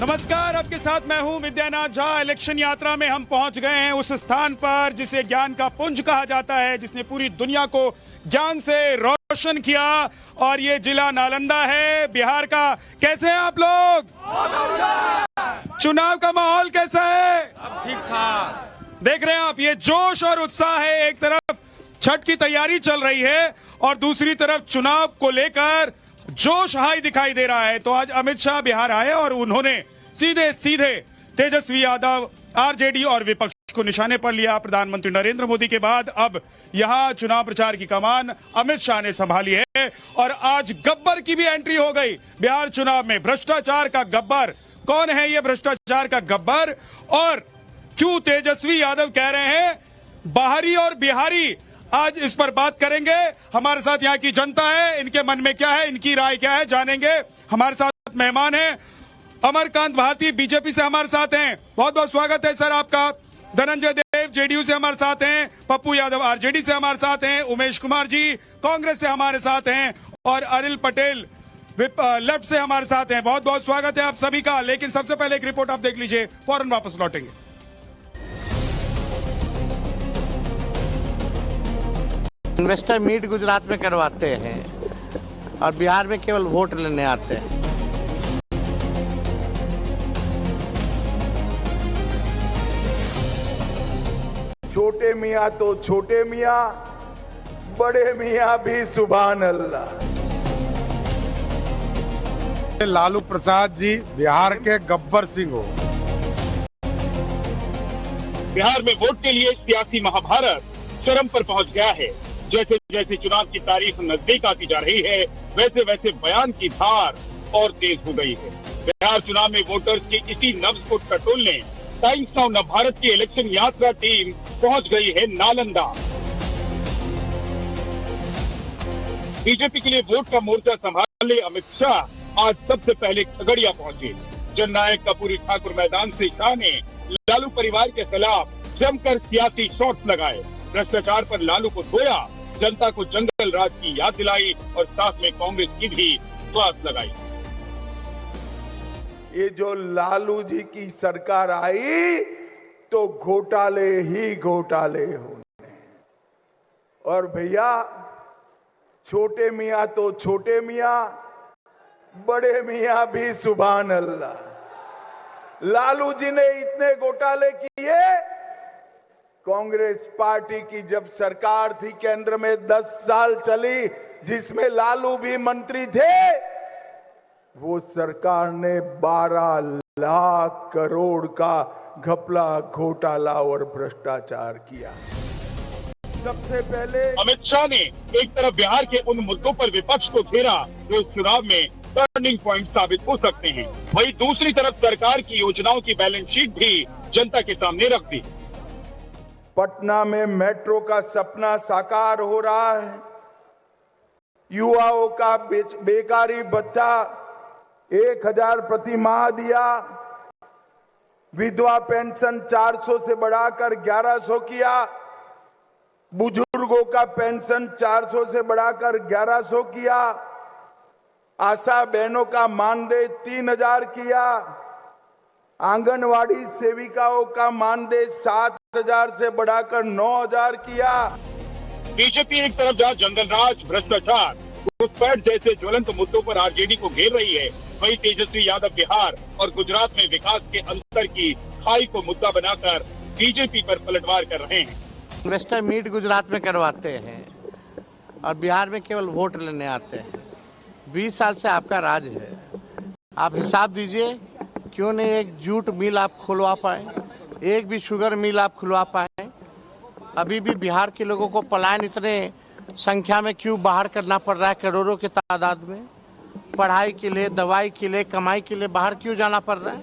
नमस्कार, आपके साथ मैं हूं विद्यानाथ झा। इलेक्शन यात्रा में हम पहुंच गए हैं उस स्थान पर जिसे ज्ञान का पुंज कहा जाता है, जिसने पूरी दुनिया को ज्ञान से रोशन किया, और ये जिला नालंदा है बिहार का। कैसे हैं आप लोग? चुनाव का माहौल कैसा है? ठीक ठाक। देख रहे हैं आप, ये जोश और उत्साह है। एक तरफ छठ की तैयारी चल रही है और दूसरी तरफ चुनाव को लेकर जोश हाई दिखाई दे रहा है। तो आज अमित शाह बिहार आए और उन्होंने सीधे सीधे तेजस्वी यादव, आरजेडी और विपक्ष को निशाने पर लिया। प्रधानमंत्री नरेंद्र मोदी के बाद अब यहां चुनाव प्रचार की कमान अमित शाह ने संभाली है और आज गब्बर की भी एंट्री हो गई बिहार चुनाव में। भ्रष्टाचार का गब्बर कौन है? ये भ्रष्टाचार का गब्बर, और क्यों तेजस्वी यादव कह रहे हैं बाहरी और बिहारी? आज इस पर बात करेंगे। हमारे साथ यहाँ की जनता है, इनके मन में क्या है, इनकी राय क्या है, जानेंगे। हमारे साथ मेहमान हैं अमरकांत भारती, बीजेपी से हमारे साथ हैं। बहुत बहुत स्वागत है सर आपका। धनंजय देव जेडीयू से हमारे साथ हैं, पप्पू यादव आरजेडी से हमारे साथ हैं, उमेश कुमार जी कांग्रेस से हमारे साथ हैं, और अनिल पटेल लेफ्ट से हमारे साथ हैं। बहुत बहुत स्वागत है आप सभी का। लेकिन सबसे पहले एक रिपोर्ट आप देख लीजिए, फौरन वापस लौटेंगे। इन्वेस्टर मीट गुजरात में करवाते हैं और बिहार में केवल वोट लेने आते हैं। छोटे मियाँ तो छोटे मियाँ, बड़े मियाँ भी सुभान अल्लाह। लालू प्रसाद जी बिहार के गब्बर सिंह हो। बिहार में वोट के लिए सियासी महाभारत चरम पर पहुंच गया है। जैसे जैसे चुनाव की तारीख नजदीक आती जा रही है, वैसे वैसे बयान की धार और तेज हो गई है। बिहार चुनाव में वोटर्स की इसी नब्ज को टटोलने टाइम्स नाउ नवभारत की इलेक्शन यात्रा टीम पहुंच गई है नालंदा। बीजेपी के लिए वोट का मोर्चा संभाले अमित शाह आज सबसे पहले खगड़िया पहुंचे। जननायक कपूरी ठाकुर मैदान से शाह ने लालू परिवार के खिलाफ जमकर सियासी शॉट्स लगाए। भ्रष्टाचार पर लालू को धोया, जनता को जंगल राज की याद दिलाई और साथ में कांग्रेस की भी क्लास लगाई। ये जो लालू जी की सरकार आई तो घोटाले ही घोटाले होने। और भैया छोटे मियाँ तो छोटे मियाँ, बड़े मियाँ भी सुभान अल्लाह। लालू जी ने इतने घोटाले किए, कांग्रेस पार्टी की जब सरकार थी केंद्र में 10 साल चली, जिसमें लालू भी मंत्री थे, वो सरकार ने 12 लाख करोड़ का घपला, घोटाला और भ्रष्टाचार किया। सबसे पहले अमित शाह ने एक तरफ बिहार के उन मुद्दों पर विपक्ष को घेरा जो इस चुनाव में टर्निंग पॉइंट साबित हो सकते हैं, वहीं दूसरी तरफ सरकार की योजनाओं की बैलेंस शीट भी जनता के सामने रख दी। पटना में मेट्रो का सपना साकार हो रहा है। युवाओं का बेकारी भत्ता 1000 प्रति माह दिया। विधवा पेंशन 400 से बढ़ाकर 1100 किया। बुजुर्गों का पेंशन 400 से बढ़ाकर 1100 किया। आशा बहनों का मानदेय 3000 किया। आंगनवाड़ी सेविकाओं का मानदेय 7000 से बढ़ाकर 9000 किया। बीजेपी एक तरफ जहां जंगल राज, भ्रष्टाचार, घुसपैठ जैसे ज्वलंत मुद्दों पर आरजेडी को घेर रही है, वहीं तेजस्वी यादव बिहार और गुजरात में विकास के अंतर की खाई को मुद्दा बनाकर बीजेपी पर पलटवार कर रहे हैं। इन्वेस्टर मीट गुजरात में करवाते हैं और बिहार में केवल वोट लेने आते हैं। 20 साल से आपका राज है, आप हिसाब दीजिए, क्यों नहीं एक जूट मिल आप खुलवा पाए, एक भी शुगर मिल आप खुलवा पाए? अभी भी बिहार के लोगों को पलायन इतने संख्या में क्यों बाहर करना पड़ रहा है? करोड़ों के तादाद में पढ़ाई के लिए, दवाई के लिए, कमाई के लिए बाहर क्यों जाना पड़ रहा है?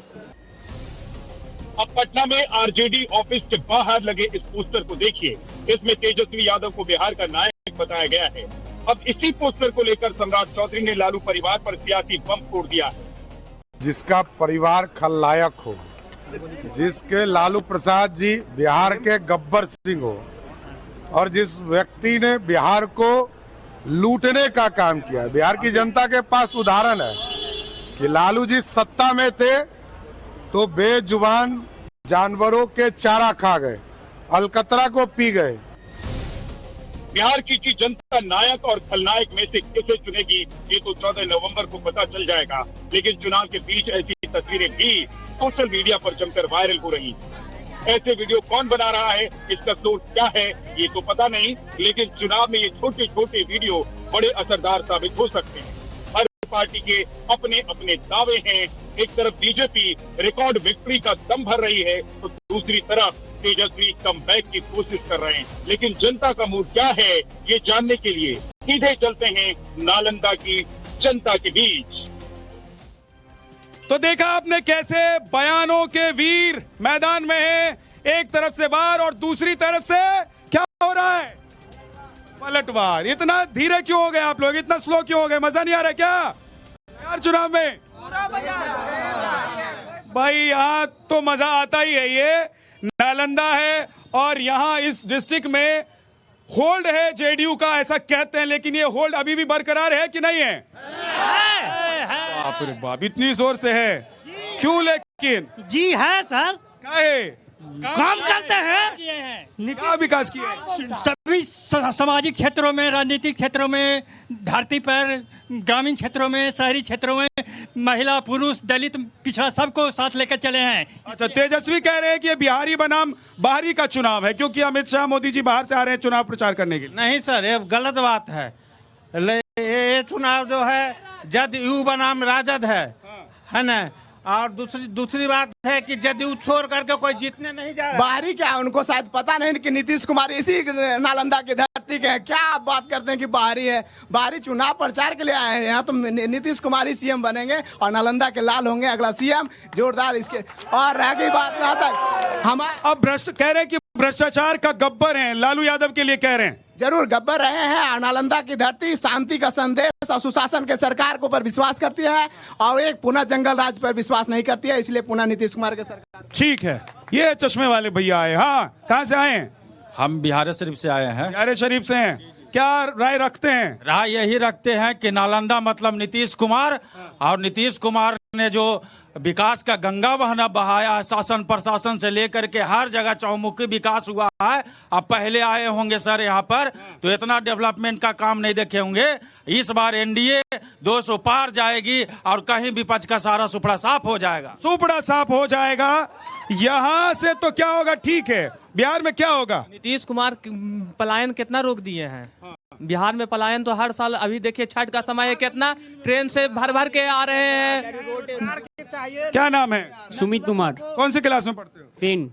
अब पटना में आरजेडी ऑफिस के बाहर लगे इस पोस्टर को देखिए। इसमें तेजस्वी यादव को बिहार का नायक बताया गया है। अब इसी पोस्टर को लेकर सम्राट चौधरी ने लालू परिवार पर सियासी बम फोड़ दिया है। जिसका परिवार खलनायक हो, जिसके लालू प्रसाद जी बिहार के गब्बर सिंह हो, और जिस व्यक्ति ने बिहार को लूटने का काम किया। बिहार की जनता के पास उदाहरण है कि लालू जी सत्ता में थे तो बेजुबान जानवरों के चारा खा गए, अलकतरा को पी गए। बिहार की जनता नायक और खलनायक में से किसे चुनेगी ये तो 14 नवंबर को पता चल जाएगा। लेकिन चुनाव के बीच ऐसी तस्वीरें भी सोशल मीडिया पर जमकर वायरल हो रही। ऐसे वीडियो कौन बना रहा है, इसका सोर्स क्या है, ये तो पता नहीं, लेकिन चुनाव में ये छोटे छोटे वीडियो बड़े असरदार साबित हो सकते हैं। हर पार्टी के अपने अपने दावे हैं। एक तरफ बीजेपी रिकॉर्ड विक्ट्री का दम भर रही है, तो दूसरी तरफ तेजस्वी कमबैक की कोशिश कर रहे हैं। लेकिन जनता का मूड क्या है, ये जानने के लिए सीधे चलते हैं नालंदा की जनता के बीच। तो देखा आपने कैसे बयानों के वीर मैदान में हैं, एक तरफ से बाहर और दूसरी तरफ से क्या हो रहा है, पलटवार। इतना धीरे क्यों हो गए आप लोग, इतना स्लो क्यों हो गए, मजा नहीं आ रहा क्या यार चुनाव में? भाई यहाँ तो मजा आता ही है। ये नालंदा है और यहाँ इस डिस्ट्रिक्ट में होल्ड है जेडीयू का, ऐसा कहते हैं, लेकिन ये होल्ड अभी भी बरकरार है कि नहीं है? बाप रे बाप, इतनी जोर से है क्यों? लेकिन जी है सर, क्या है, काम करते हैं, क्या विकास किया है? सभी सामाजिक क्षेत्रों में, राजनीतिक क्षेत्रों में, धरती पर, ग्रामीण क्षेत्रों में, शहरी क्षेत्रों में, महिला पुरुष दलित पिछड़ा सबको साथ लेकर चले हैं। अच्छा, तेजस्वी कह रहे हैं कि ये बिहारी बनाम बाहरी का चुनाव है क्योंकि अमित शाह मोदी जी बाहर से आ रहे हैं चुनाव प्रचार करने के लिए। नहीं सर, ये गलत बात है। ये चुनाव जो है जदयू बनाम राजद है ना। और दूसरी बात है कि जदयू छोड़ करके कोई जीतने नहीं जा रहा। बाहरी क्या, उनको शायद पता नहीं कि नीतीश कुमार इसी नालंदा की धरती के हैं। क्या आप बात करते हैं कि बाहरी है? बाहरी चुनाव प्रचार के लिए आए हैं यहाँ, तो नीतीश कुमार ही सीएम बनेंगे और नालंदा के लाल होंगे अगला सीएम, जोरदार इसके। और रह गई बात यहाँ तक, हम अब कह रहे हैं कि भ्रष्टाचार का गब्बर हैं, लालू यादव के लिए कह रहे हैं। जरूर गब्बर रहे हैं। नालंदा की धरती शांति का संदेश और सुशासन के सरकार के ऊपर विश्वास करती है और एक पुनः जंगल राज पर विश्वास नहीं करती है, इसलिए पुनः नीतीश कुमार के सरकार। ठीक है, ये चश्मे वाले भैया आए। हाँ, कहाँ से आए हैं? हम बिहार शरीफ से आए हैं। बिहार शरीफ से हैं। क्या राय रखते हैं? राय यही रखते हैं कि नालंदा मतलब नीतीश कुमार, और नीतीश कुमार ने जो विकास का गंगा बहना बहाया है, शासन प्रशासन से लेकर के हर जगह चौमुखी विकास हुआ है। अब पहले आए होंगे सर यहाँ पर तो इतना डेवलपमेंट का काम नहीं देखे होंगे। इस बार एनडीए 200 पार जाएगी और कहीं विपक्ष का सारा सुपड़ा साफ हो जाएगा। सुपड़ा साफ हो जाएगा। यहाँ से तो क्या होगा? ठीक है, बिहार में क्या होगा? नीतीश कुमार पलायन कितना रोक दिए हैं बिहार में। पलायन तो हर साल, अभी देखिए छठ का समय है, कितना ट्रेन से भर भर के आ रहे हैं। क्या नाम है? सुमित कुमार। कौन सी क्लास में पढ़ते हो? 10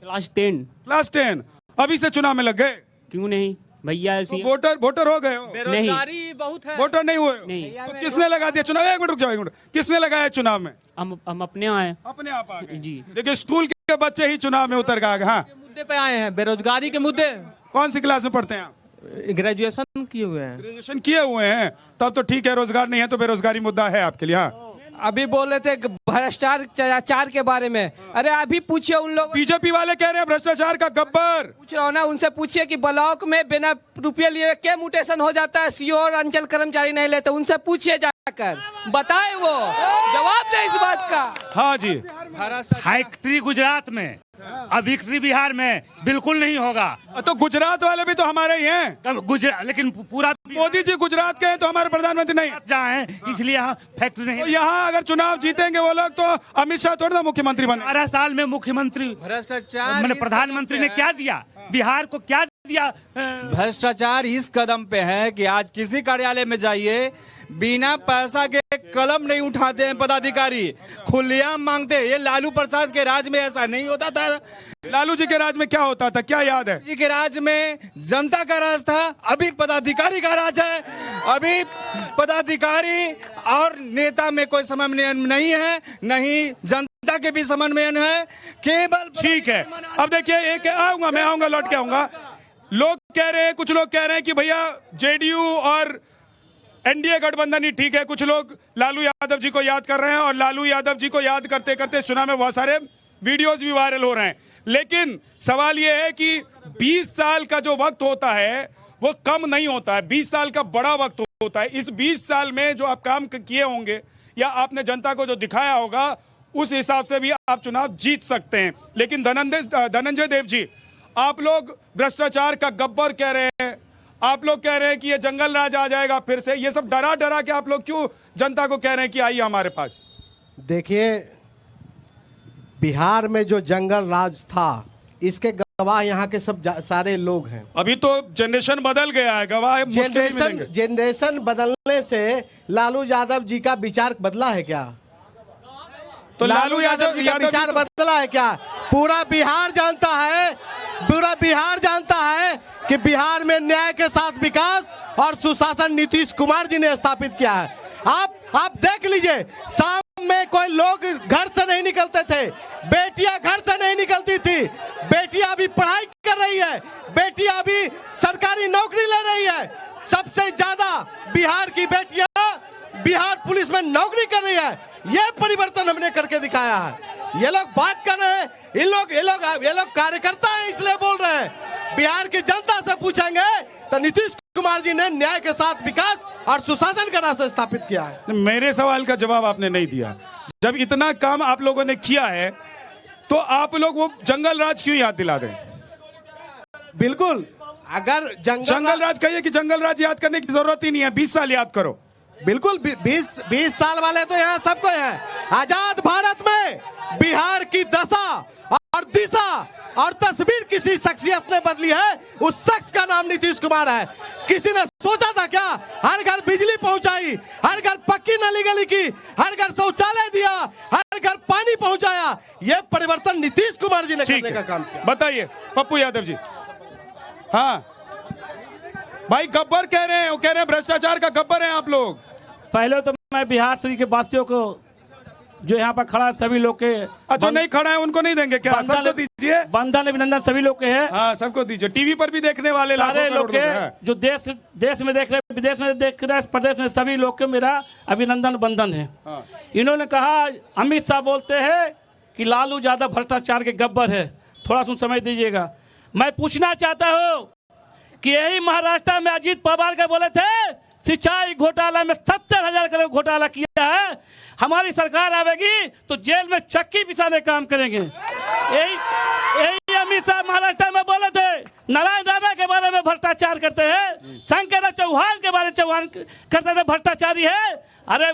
क्लास 10। क्लास 10। अभी से चुनाव में लग गए? क्यों नहीं भैया, ऐसी वोटर हो गए हो? बेरोजगारी बहुत है। वोटर नहीं हुए? नहीं। तो किसने लगा दिया चुनाव? एक मिनट रुक जाओ, एक मिनट। किसने लगाया चुनाव में? हम अपने आए, अपने आप आ गए जी। देखिए, स्कूल के बच्चे ही चुनाव में उतर गए। हाँ, मुद्दे पे आए हैं, बेरोजगारी के मुद्दे। कौन सी क्लास में पढ़ते हैं आप? ग्रेजुएशन किए हुए हैं। ग्रेजुएशन किए हुए हैं, तब तो ठीक है। रोजगार नहीं है तो बेरोजगारी मुद्दा है आपके लिए। हाँ, अभी बोल रहे थे भ्रष्टाचार के बारे में। अरे अभी पूछिए उन लोग, बीजेपी वाले कह रहे हैं भ्रष्टाचार का गब्बर। पूछ रहा हूँ ना, उनसे पूछिए कि ब्लॉक में बिना रुपये लिए क्या म्यूटेशन हो जाता है, सीओ और अंचल कर्मचारी नहीं लेते। उनसे पूछिए जाकर, बताए वो जवाब दे इस बात का। हाँ जी। फैक्ट्री गुजरात में, अब विक्ट्री बिहार में बिल्कुल नहीं होगा। तो गुजरात वाले भी तो हमारे ही हैं। गुजरात, लेकिन पूरा मोदी जी गुजरात के हैं तो हमारे प्रधानमंत्री नहीं जाए, इसलिए यहाँ फैक्ट्री नहीं। तो यहाँ अगर चुनाव जीतेंगे वो लोग तो अमित शाह थोड़ा ना मुख्यमंत्री बने। 12 साल में मुख्यमंत्री, भ्रष्टाचार मैंने प्रधानमंत्री ने क्या दिया बिहार को, क्या दिया? भ्रष्टाचार इस कदम पे है कि आज किसी कार्यालय में जाइए, बिना पैसा के कलम नहीं उठाते हैं पदाधिकारी, खुलेआम मांगते हैं। ये लालू प्रसाद के राज में ऐसा नहीं होता था। लालू जी के राज में क्या होता था, क्या याद है? जी के राज में जनता का राज था, अभी पदाधिकारी का राज है। अभी पदाधिकारी और नेता में कोई समन्वय नहीं है, नहीं जनता के भी समन्वय है, केवल। ठीक है, अब देखिए, एक आऊंगा, मैं आऊंगा, लौट के आऊंगा। लोग कह रहे हैं, कुछ लोग कह रहे हैं कि भैया जेडीयू और एनडीए गठबंधन ही ठीक है। कुछ लोग लालू यादव जी को याद कर रहे हैं और लालू यादव जी को याद करते करते चुनाव में बहुत सारे वीडियोस भी वायरल हो रहे हैं। लेकिन सवाल यह है कि 20 साल का जो वक्त होता है वो कम नहीं होता है, 20 साल का बड़ा वक्त होता है। इस 20 साल में जो आप काम किए होंगे या आपने जनता को जो दिखाया होगा उस हिसाब से भी आप चुनाव जीत सकते हैं। लेकिन धनंजय देव जी, आप लोग भ्रष्टाचार का गब्बर कह रहे हैं, आप लोग कह रहे हैं कि ये जंगल राज आ जाएगा फिर से, ये सब डरा डरा के आप लोग क्यों जनता को कह रहे हैं कि आइए हमारे पास? देखिए, बिहार में जो जंगल राज था इसके गवाह यहाँ के सब सारे लोग हैं। अभी तो जनरेशन बदल गया है, गवाह जनरेशन बदलने से लालू यादव जी का विचार बदला है क्या? तो लालू यादव जी का विचार बदला है क्या? पूरा बिहार जानता है कि बिहार में न्याय के साथ विकास और सुशासन नीतीश कुमार जी ने स्थापित किया है। आप देख लीजिए, शाम में कोई लोग घर से नहीं निकलते थे, बेटियां घर से नहीं निकलती थी, बेटियां अभी पढ़ाई कर रही है, बेटियां अभी सरकारी नौकरी ले रही है। सबसे ज्यादा बिहार की बेटियां बिहार पुलिस में नौकरी कर रही है। ये परिवर्तन हमने करके दिखाया है। ये लोग बात कर रहे हैं, ये लोग कार्यकर्ता हैं इसलिए बोल रहे हैं। बिहार की जनता से पूछेंगे तो नीतीश कुमार जी ने न्याय के साथ विकास और सुशासन का रास्ता स्थापित किया है। मेरे सवाल का जवाब आपने नहीं दिया। जब इतना काम आप लोगों ने किया है तो आप लोग वो जंगल राज क्यों याद दिला रहे हैं? बिल्कुल, अगर जंगल राज कहिए कि जंगल राज याद करने की जरूरत ही नहीं है, 20 साल याद करो। बिल्कुल, 20 साल वाले तो यहाँ सबको है। आजाद भारत में बिहार की दशा और दिशा और तस्वीर किसी शख्सियत ने बदली है, उस शख्स का नाम नीतीश कुमार है। किसी ने सोचा था क्या? हर घर बिजली पहुंचाई, हर घर पक्की नाली गली की, हर घर शौचालय दिया, हर घर पानी पहुंचाया। ये परिवर्तन नीतीश कुमार जी ने करने का काम किया। बताइए पप्पू यादव जी। हाँ भाई, गब्बर कह रहे हैं, वो कह रहे हैं भ्रष्टाचार का गब्बर है आप लोग। पहले तो मैं बिहार शरीफ के वासियों को जो यहाँ पर खड़ा सभी लोग के, अच्छा नहीं खड़ा है उनको नहीं देंगे क्या? सबको दीजिए, बंधन अभिनंदन सभी लोग के है। हाँ, सबको दीजिए। टीवी पर भी देखने वाले सारे लोग के, जो देश में देख रहे, विदेश में देख रहे, प्रदेश में सभी लोग के मेरा अभिनंदन बंधन है। हाँ। इन्होंने कहा, अमित शाह बोलते हैं कि लालू यादव भ्रष्टाचार के गब्बर है। थोड़ा सुन समझ दीजिएगा। मैं पूछना चाहता हूँ कि यही महाराष्ट्र में अजीत पवार के बोले थे सिंचाई घोटाला में 70,000 करोड़ घोटाला किया है, हमारी सरकार आवेगी तो जेल में चक्की पिसाने काम करेंगे। यही अमित शाह महाराष्ट्र में बोले थे। नारायण राणा के बारे में भ्रष्टाचार करते हैं, शंकर चौहान के बारे में चौहान करते थे भ्रष्टाचारी है। अरे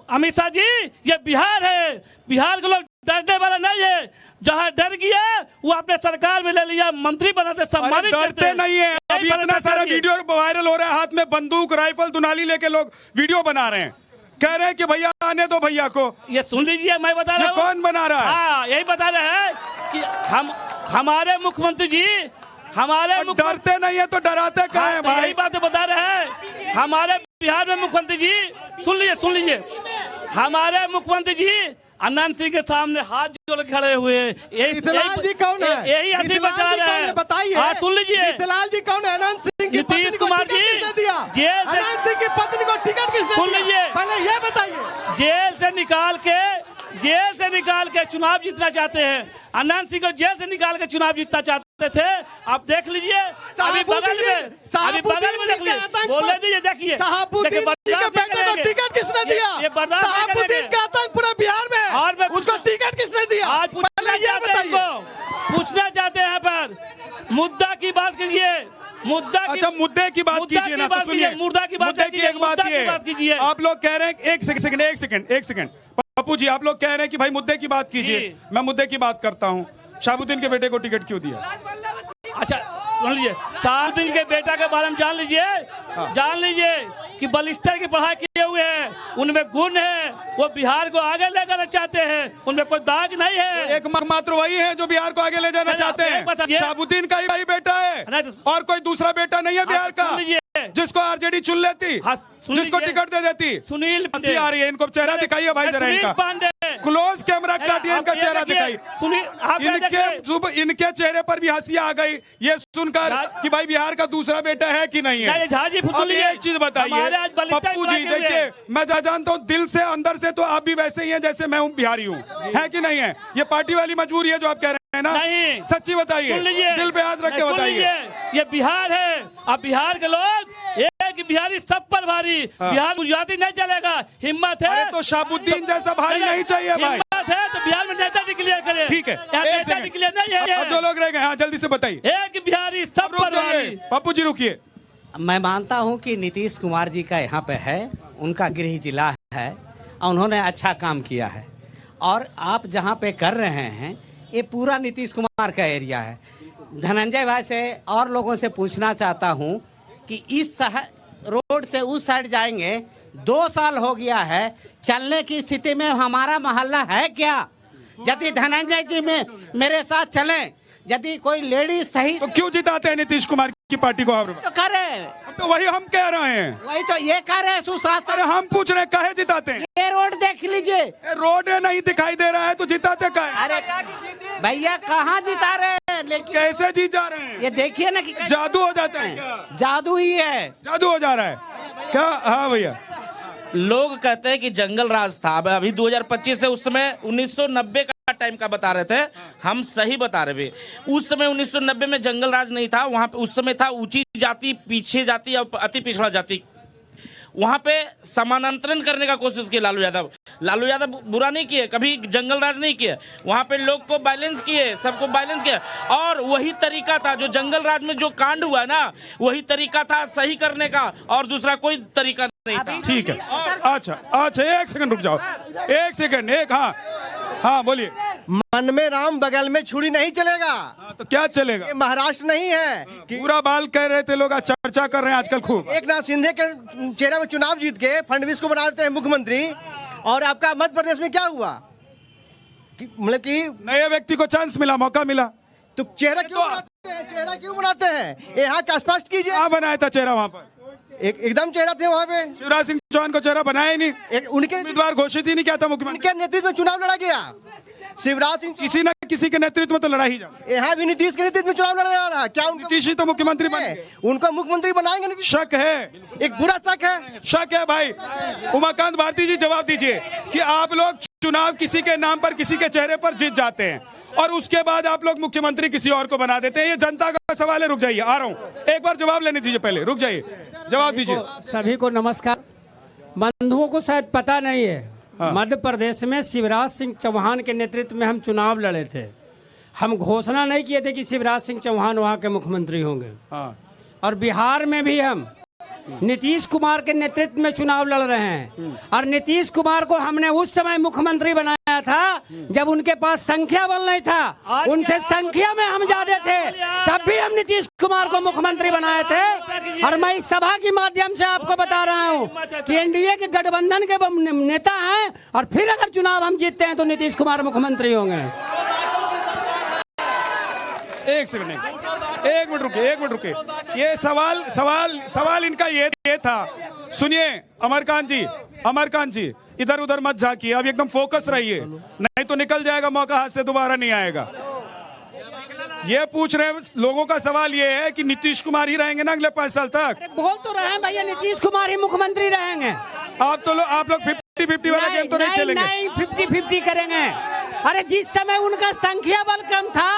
अमित शाह जी, ये बिहार है, बिहार के लोग डरने वाला नहीं है। जहाँ डर गया वो अपने सरकार में ले लिया, मंत्री बनाते, सम्मानित डरते नहीं है। अभी इतना सारा वीडियो वायरल हो रहा है, हाथ में बंदूक राइफल दुनाली लेके लोग वीडियो बना रहे हैं, कह रहे हैं कि भैया आने दो भैया को। ये सुन लीजिए, मैं बता रहा हूँ। कौन बना रहा है? हाँ, यही बता रहे हैं कि हमारे मुख्यमंत्री जी, डरते नहीं है तो डराते कहाँ हैं भाई? यही बात बता रहे हैं। हमारे बिहार में मुख्यमंत्री जी, सुन लीजिए, हमारे मुख्यमंत्री जी अनंत सिंह के सामने हाथ जोड़ खड़े हुए। नीतिलाल जी कौन है? यही हंसी बचा रहे हैं, बताइए। हाँ, सुन लीजिए। नीतिलाल जी कौन है? अनंत सिंह की पत्नी को कुमार टिकट किसने दिया? अनंत सिंह की पत्नी को टिकट किसने सुन दिया? लीजिए, पहले ये बताइए। जेल से निकाल के चुनाव जीतना चाहते हैं। अनंत सिंह को जेल से निकाल के चुनाव जीतना चाहते थे। आप देख लीजिए, अभी बगल में देख लीजिए, बोलने दीजिए, देखिए शहाबुद्दीन के बेटे को टिकट किसने दिया? शहाबुद्दीन का आतंक पूरे बिहार में, और उसको टिकट किसने दिया? आज पूछना चाहते हैं पर मुद्दा की बात कीजिए। अच्छा, मुद्दे की बात कीजिए ना, तो सुनिए। मुद्दा की बात कीजिए। आप लोग कह रहे हैं, एक सेकंड पप्पू जी, आप लोग कह रहे हैं कि भाई मुद्दे की बात कीजिए। मैं मुद्दे की बात करता हूँ। शहाबुद्दीन के बेटे को टिकट क्यों दिया? अच्छा सुन लीजिए, शहाबुद्दीन के बेटा के बारे में जान लीजिए कि बलिस्टर की पढ़ाई किए हुए हैं, उनमें गुण है, वो बिहार को आगे ले जाना चाहते हैं, उनमें कोई दाग नहीं है। एक मात्र वही है जो बिहार को आगे ले जाना चाहते हैं। शहाबुद्दीन का ही बेटा है और कोई दूसरा बेटा नहीं है बिहार का, जिसको आरजेडी चुन लेती, जिसको टिकट दे देती। सुनील आ रही है, इनको चेहरा दिखाइए भाई जरा इनका, क्लोज कैमरा काटिए, इनका चेहरा दिखाइए। इनके चेहरे पर भी हंसी आ गई ये सुनकर कि भाई बिहार का दूसरा बेटा है कि नहीं है। अब एक चीज बताइए पप्पू जी, देखिए मैं जानता हूँ दिल से अंदर से तो आप भी वैसे ही हैं जैसे मैं हूँ, बिहारी हूँ, है कि नहीं है? ये पार्टी वाली मजबूरी है जो आप कह रहे हैं ना? नहीं, सच्ची बताइए, दिल पे हाथ रख के बताइए। ये बिहार है, अब बिहार के लोग एक बिहारी सब पर भारी। बिहार गुजराती नहीं चलेगा, हिम्मत है। अरे तो शहाबुद्दीन जैसा भारी नहीं चाहिए भाई, हिम्मत है नेता डिक्लेयर करे। ठीक है, यहाँ एक नेता सेकंड। डिक्लेयर नहीं है। अब 2 लोग रह गए, हाँ जल्दी से बताइए। एक बिहारी सब रुक पर जाइए, भारी। पप्पू जी रुकिए। मैं मानता हूं कि नीतीश कुमार जी का यहाँ पे है, उनका गृह जिला है और उन्होंने अच्छा काम किया है। और आप जहाँ पे कर रहे हैं ये पूरा नीतीश कुमार का एरिया है। धनंजय भाई से और लोगों से पूछना चाहता हूँ कि इस रोड से उस साइड जाएंगे, 2 साल हो गया है, चलने की स्थिति में हमारा मोहल्ला है क्या? यदि धनंजय जी में मेरे साथ चलें, यदि कोई लेडी सही तो क्यों जिताते हैं नीतीश कुमार की पार्टी को आप? तो करे, तो वही हम कह रहे हैं, वही तो ये कह रहे हैं सुशासन। अरे हम पूछ रहे हैं काहे जिताते हैं? ये रोड देख लीजिए, रोड नहीं दिखाई दे रहा है तो जिताते काहे? अरे भैया कहाँ जिता रहे हैं, लेकिन कैसे जीत जा रहे हैं? ये देखिए ना कि जादू हो जाता है क्या? जादू ही है, जादू हो जा रहा है क्या? हाँ भैया, लोग कहते हैं कि जंगल राज था। अभी 2025 से उस समय 1990 का टाइम का बता रहे थे, हम सही बता रहे थे। उस समय 1990 में जंगल राज नहीं था, वहां पे उस समय था ऊंची जाति, पीछे जाति और अति पिछड़ा जाति। वहां पे समानांतरण करने का कोशिश किया लालू यादव। लालू यादव बुरा नहीं किए, कभी जंगल राज नहीं किए, वहां पे लोग को बैलेंस किए, सबको बैलेंस किया। और वही तरीका था जो जंगल राज में जो कांड हुआ ना, वही तरीका था सही करने का, और दूसरा कोई तरीका नहीं था। ठीक है, अच्छा 1 सेकंड रुक जाओ, 1 सेकंड, हाँ बोलिए। मन में राम बगल में छुरी नहीं चलेगा। तो क्या चलेगा? ये महाराष्ट्र नहीं है कि पूरा बाल कह रहे थे लोग, आज चर्चा कर रहे हैं आजकल खूब। एक नाथ शिंदे के चेहरे में चुनाव जीत के फडणवीस को बना देते हैं मुख्यमंत्री, और आपका मध्य प्रदेश में क्या हुआ? मतलब कि नए व्यक्ति को चांस मिला, मौका मिला, तो चेहरा क्यों बनाते हैं? चेहरा क्यों बनाते हैं? यहाँ का स्पष्ट कीजिए। क्या बनाया था चेहरा वहाँ पर? एकदम चेहरा थे वहाँ पे। शिवराज सिंह चौहान को चेहरा बनाया ही नहीं, उनके उम्मीदवार घोषित ही नहीं किया था मुख्यमंत्री। उनके नेतृत्व में चुनाव लड़ा गया। शिवराज सिंह किसी न किसी के नेतृत्व में तो लड़ा ही जाए। यहाँ भी नीतीश के नेतृत्व में चुनाव लड़ा जा रहा है। क्या नीतीश ही तो मुख्यमंत्री बने? उनको मुख्यमंत्री बनाएंगे नीतीश? शक है, एक बुरा शक है भाई। उमाकांत भारती जी जवाब दीजिए कि आप लोग चुनाव किसी के नाम पर, किसी के चेहरे पर जीत जाते हैं और उसके बाद आप लोग मुख्यमंत्री किसी और को बना देते हैं। ये जनता का सवाल है। रुक जाइए, आ रहा हूँ, एक बार जवाब लेने दीजिए, पहले रुक जाइए, जवाब दीजिए। सभी को नमस्कार। बंधुओं को शायद पता नहीं है, मध्य प्रदेश में शिवराज सिंह चौहान के नेतृत्व में हम चुनाव लड़े थे। हम घोषणा नहीं किए थे कि शिवराज सिंह चौहान वहाँ के मुख्यमंत्री होंगे। और बिहार में भी हम नीतीश कुमार के नेतृत्व में चुनाव लड़ रहे हैं, और नीतीश कुमार को हमने उस समय मुख्यमंत्री बनाया था जब उनके पास संख्या बल नहीं था, उनसे संख्या में हम ज्यादा थे, तब भी हम नीतीश कुमार को मुख्यमंत्री बनाए थे। और मैं इस सभा के माध्यम से आपको बता रहा हूं कि एनडीए के गठबंधन के नेता हैं, और फिर अगर चुनाव हम जीतते हैं तो नीतीश कुमार मुख्यमंत्री होंगे। एक मिनट रुकिए। ये सवाल इनका ये था। सुनिए अमरकांत जी इधर उधर मत झांकिए, अब एकदम फोकस रहिए, नहीं तो निकल जाएगा मौका, हाथ से दोबारा नहीं आएगा। ये पूछ रहे हैं, लोगों का सवाल ये है कि नीतीश कुमार ही रहेंगे ना अगले 5 साल तक? बोल तो रहे हैं भैया, नीतीश कुमार ही मुख्यमंत्री रहेंगे। आप लोग 50-50 वाला गेम तो नहीं खेलेंगे? नहीं 50-50 करेंगे। अरे जिस समय उनका संख्या बल कम था,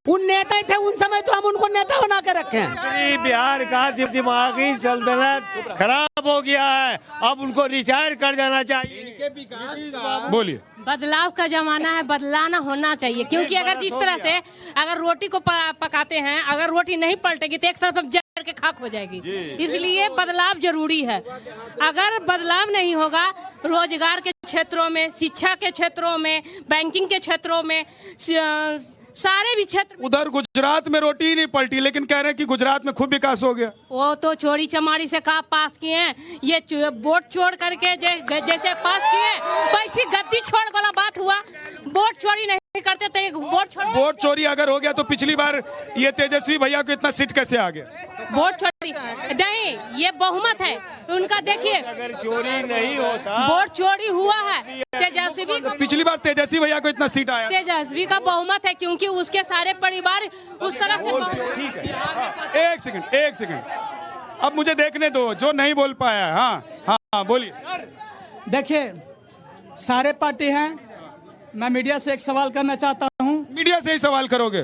उन नेता थे, उन समय तो हम उनको नेता बना के रखे हैं। बिहार का दिमागी सल्तनत खराब हो गया है, अब उनको रिटायर कर जाना चाहिए। बोलिए। बदलाव का जमाना है, बदलाना होना चाहिए, क्योंकि अगर जिस तरह से अगर रोटी को पकाते हैं, अगर रोटी नहीं पलटेगी तो एक तरफ जल के खाक हो जाएगी। इसलिए बदलाव जरूरी है। अगर बदलाव नहीं होगा, रोजगार के क्षेत्रों में, शिक्षा के क्षेत्रों में, बैंकिंग के क्षेत्रों में, सारे भी क्षेत्र। उधर गुजरात में रोटी ही नहीं पलटी, लेकिन कह रहे हैं कि गुजरात में खूब विकास हो गया। वो तो चोरी चमारी से कहा पास किए हैं, ये वोट छोड़ करके जैसे पास किए वैसी गद्दी छोड़ वाला बात हुआ। वोट चोरी नहीं करते थे, वोट चोरी अगर हो गया तो पिछली बार ये तेजस्वी भैया को इतना सीट कैसे आ गया? वोट चोरी नहीं, ये बहुमत है उनका। देखिए अगर चोरी नहीं होता, वोट चोरी हुआ है तेजस्वी का। पिछली बार तेजस्वी भैया को इतना सीट आया, तेजस्वी का बहुमत है, क्योंकि उसके सारे परिवार उस तरह से। ठीक है, एक सेकंड, अब मुझे देखने दो जो नहीं बोल पाया। हाँ बोलिए। देखिए, सारे पार्टी हैं, मैं मीडिया से एक सवाल करना चाहता हूं। मीडिया से ही सवाल करोगे?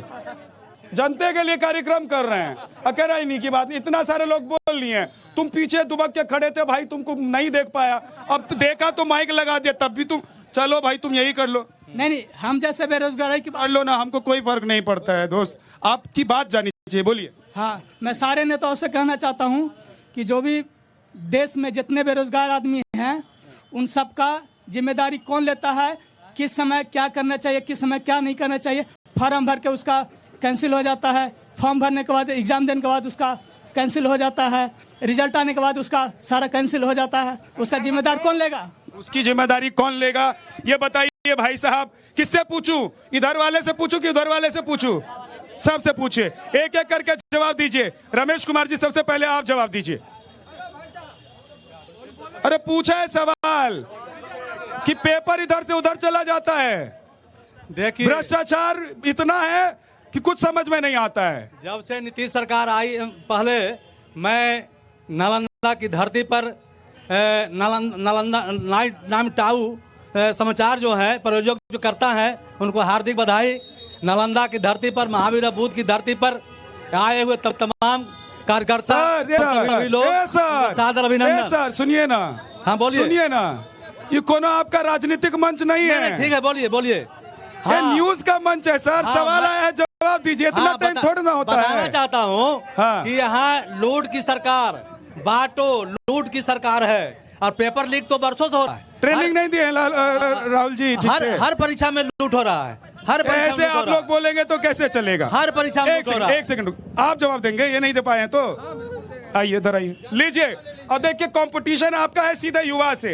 जनता के लिए कार्यक्रम कर रहे हैं, अकेला ही नहीं की बात, इतना सारे लोग बोल लिए हैं। तुम पीछे दुबक के खड़े थे भाई, तुमको नहीं देख पाया, अब देखा तो माइक लगा दिया, तब भी तुम चलो भाई तुम यही कर लो। नहीं, हम जैसे बेरोजगारी की कर लो ना, हमको कोई फर्क नहीं पड़ता है दोस्त, आपकी बात जानी चाहिए, बोलिए। हाँ, मैं सारे नेताओं से कहना चाहता हूँ कि जो भी देश में जितने बेरोजगार आदमी हैं उन सबका जिम्मेदारी कौन लेता है, किस समय क्या करना चाहिए, किस समय क्या नहीं करना चाहिए। फॉर्म भर के उसका कैंसिल हो जाता है, फॉर्म भरने के बाद एग्जाम देने के बाद उसका कैंसिल हो जाता है, रिजल्ट आने के बाद उसका सारा कैंसिल हो जाता है, उसका जिम्मेदार कौन लेगा? उसकी जिम्मेदारी कौन लेगा ये बताइए भाई साहब। किससे पूछूं, इधर वाले से पूछूं कि उधर वाले से पूछूं? सबसे पूछिए, एक एक करके जवाब दीजिए। रमेश कुमार जी सबसे पहले आप जवाब दीजिए। अरे पूछा है सवाल कि पेपर इधर से उधर चला जाता है, देखिए भ्रष्टाचार इतना है कि कुछ समझ में नहीं आता है। जब से नीतीश सरकार आई, पहले मैं नालंदा की धरती पर नालंदा नाम टाऊ समाचार जो है प्रयोजक जो करता है उनको हार्दिक बधाई। नालंदा की धरती पर, महावीर बुद्ध की धरती पर आए हुए तमाम कार्यकर्ता सादर अभिनंदन। सर सुनिए ना, हाँ बोलिए। सुनिए ना, ये कोनो आपका राजनीतिक मंच नहीं है। ठीक है, बोलिए बोलिए। ये न्यूज का मंच है सर, सवाल आया है जवाब दीजिए, इतना टाइम थोड़ा ना होता है। बताना चाहता हूँ कि यहाँ लूट की सरकार, बाटो लूट की सरकार है और पेपर लीक तो बरसों से हो रहा है। ट्रेनिंग नहीं दिए राहुल जी, हर परीक्षा में लूट हो रहा है, हर परीक्षा ऐसे आप लोग बोलेंगे तो कैसे चलेगा? हर परीक्षा में लूट हो रहा है। एक सेकंड आप जवाब देंगे, ये नहीं दे पाए हैं तो आइए इधर आइए, लीजिए। और देखिए कंपटीशन आपका है सीधे युवा से।